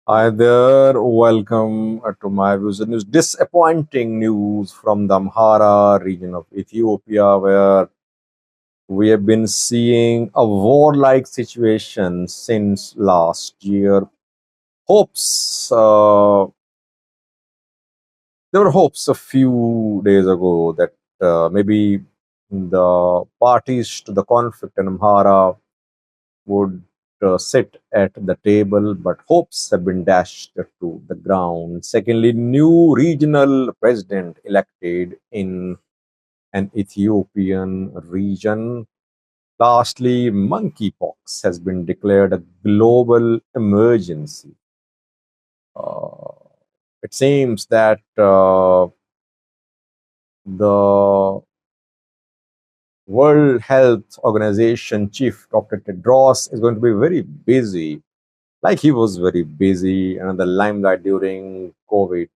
Hi there, welcome to my views and news. Disappointing news from the Amhara region of Ethiopia, where we have been seeing a warlike situation since last year. Hopes, there were hopes a few days ago that maybe the parties to the conflict in Amhara would sit at the table, but hopes have been dashed to the ground. Secondly, new regional president elected in an Ethiopian region. Lastly, monkeypox has been declared a global emergency. Uh, it seems that the World Health Organization chief Dr. Tedros is going to be very busy, like he was very busy and in the limelight during COVID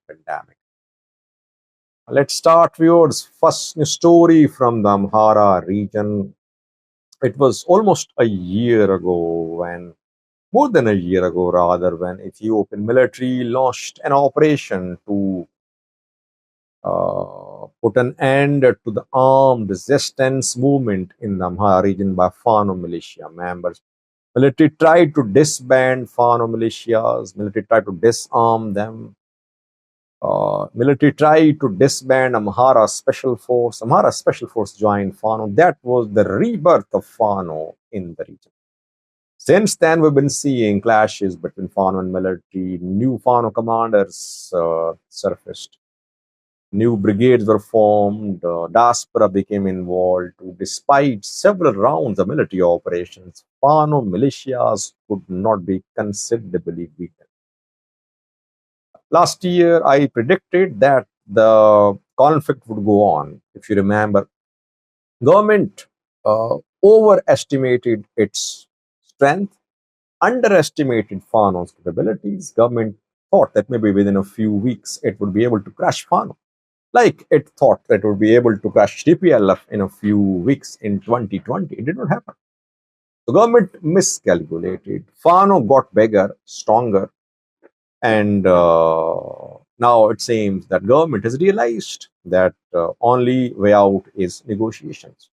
pandemic. Let's start viewers. First story from the Amhara region. It was almost a year ago when, more than a year ago rather, when Ethiopian military launched an operation to put an end to the armed resistance movement in the Amhara region by Fano militia members. Military tried to disband Fano militias. Military tried to disarm them. Military tried to disband Amhara Special Force. Amhara Special Force joined Fano. That was the rebirth of Fano in the region. Since then, we've been seeing clashes between Fano and military. New Fano commanders surfaced. New brigades were formed. Diaspora became involved. Despite several rounds of military operations, Fano militias could not be considerably beaten. Last year, I predicted that the conflict would go on. If you remember, government overestimated its strength, underestimated Fano's capabilities. Government thought that maybe within a few weeks it would be able to crush Fano. Like it thought that it would be able to crush TPLF in a few weeks in 2020. It did not happen. The government miscalculated. Fano got bigger, stronger, and now it seems that government has realized that only way out is negotiations.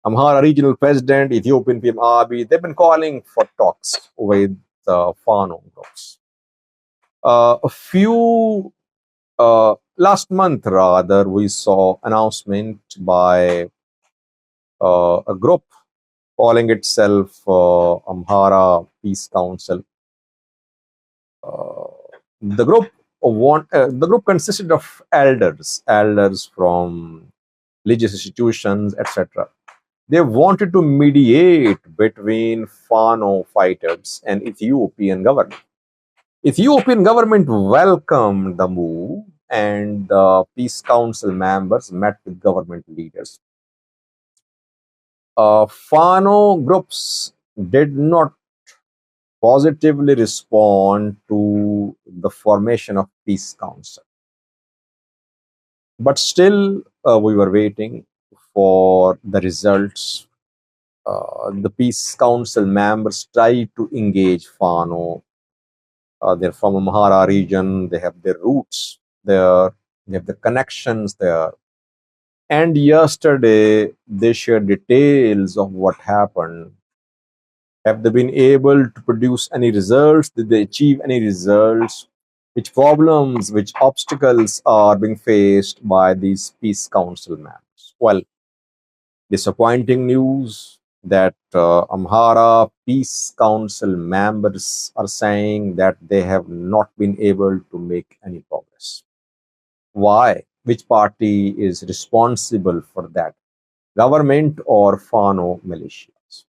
Amhara regional president, Ethiopian PM Abiy, they've been calling for talks with Fano groups. A few last month, rather, we saw announcement by a group calling itself Amhara Peace Council. Uh, the group consisted of elders from religious institutions, etc. They wanted to mediate between Fano fighters and Ethiopian government. Ethiopian government welcomed the move, and the peace council members met with government leaders. Fano groups did not positively respond to the formation of peace council, but still we were waiting for the results. The peace council members tried to engage Fano. They're from Amhara region. They have their roots there. They have the connections there. And yesterday, they shared details of what happened. Have they been able to produce any results? Did they achieve any results? Which problems, which obstacles are being faced by these peace council members? Well, disappointing news that Amhara Peace Council members are saying that they have not been able to make any progress. Why? Which party is responsible for that? Government or Fano militias?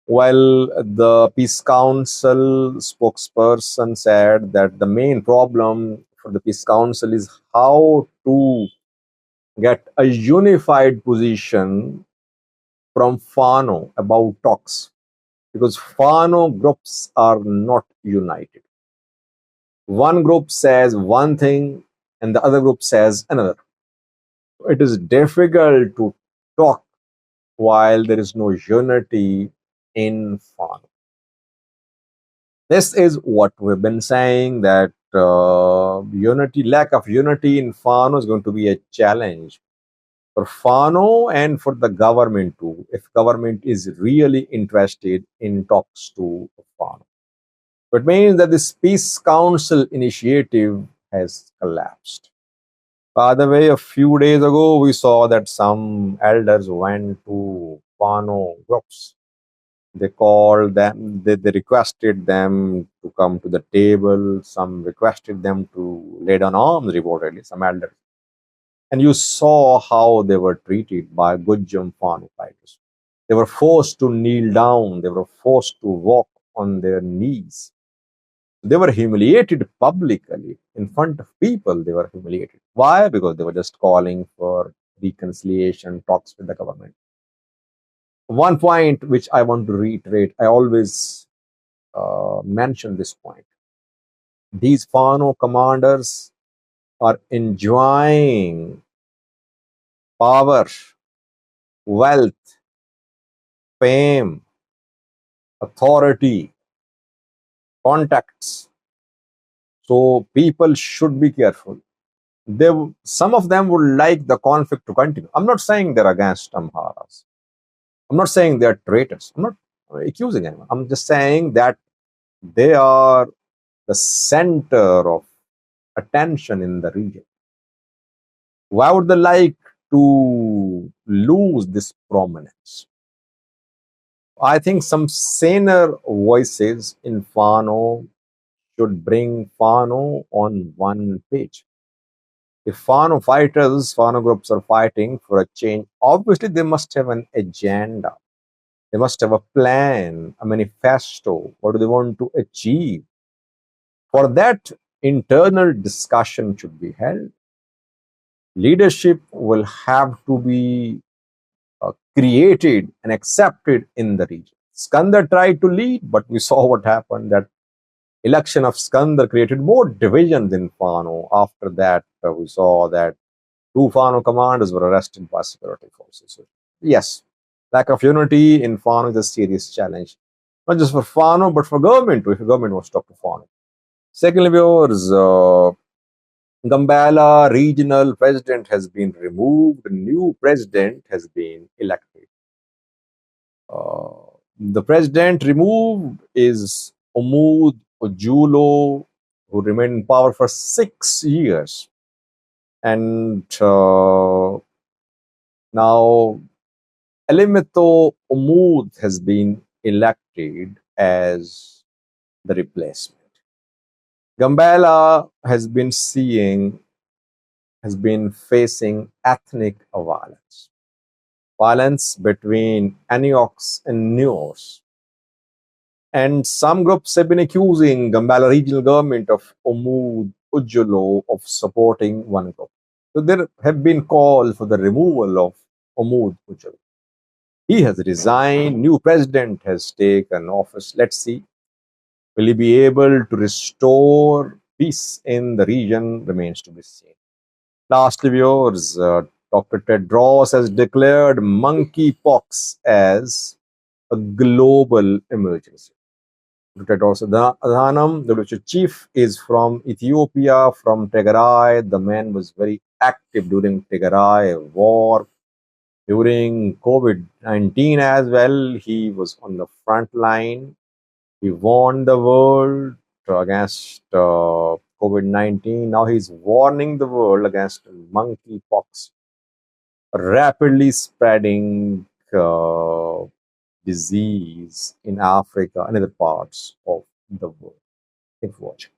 Well, the Peace Council spokesperson said that the main problem for the Peace Council is how to get a unified position from Fano about talks, because Fano groups are not united. One group says one thing and the other group says another. It is difficult to talk while there is no unity in Fano. This is what we've been saying, that lack of unity in Fano is going to be a challenge for Fano and for the government too, if government is really interested in talks to Fano. It means that this Peace Council initiative has collapsed. By the way, a few days ago, we saw that some elders went to Fano groups. They called them, they requested them to come to the table. Some requested them to lay down arms, reportedly, some elders. And you saw how they were treated by Gujjam Fano fighters. They were forced to kneel down, they were forced to walk on their knees. They were humiliated publicly in front of people. They were humiliated. Why? Because they were just calling for reconciliation, talks with the government. One point which I want to reiterate, I always mention this point. These Fano commanders are enjoying power, wealth, fame, authority, contacts. So people should be careful. Some of them would like the conflict to continue. I'm not saying they're against Amharas. I'm not saying they're traitors. I'm not accusing anyone. I'm just saying that they are the center of attention in the region. Why would they like to lose this prominence? I think some saner voices in Fano should bring Fano on one page. If Fano fighters, Fano groups are fighting for a change, obviously they must have an agenda. They must have a plan, a manifesto. What do they want to achieve? For that, internal discussion should be held. Leadership will have to be created and accepted in the region. Skandar tried to lead, but we saw what happened. That election of Skandar created more divisions in Fano. After that, we saw that two Fano commanders were arrested by security forces. So, yes, lack of unity in Fano is a serious challenge, not just for Fano, but for government too, if the government wants to talk to Fano. Secondly, viewers, Gambella regional president has been removed, new president has been elected. The president removed is Omud Ojulo, who remained in power for 6 years. And now Elemito Omud has been elected as the replacement. Gambella has been facing ethnic violence. Violence between MPOX and Neos. And some groups have been accusing Gambella regional government of Omud Ujjolo of supporting one group. So there have been calls for the removal of Omud Ujjolo. He has resigned. New president has taken office. Let's see. Will he be able to restore peace in the region? Remains to be seen. Lastly, viewers, Dr. Tedros has declared monkeypox as a global emergency. Dr. Tedros Adhanom, the WHO chief, is from Ethiopia, from Tigray. The man was very active during Tigray war. During COVID-19 as well, he was on the front line. He warned the world against COVID-19. Now he's warning the world against monkeypox, a rapidly spreading disease in Africa and other parts of the world. Thanks for watching.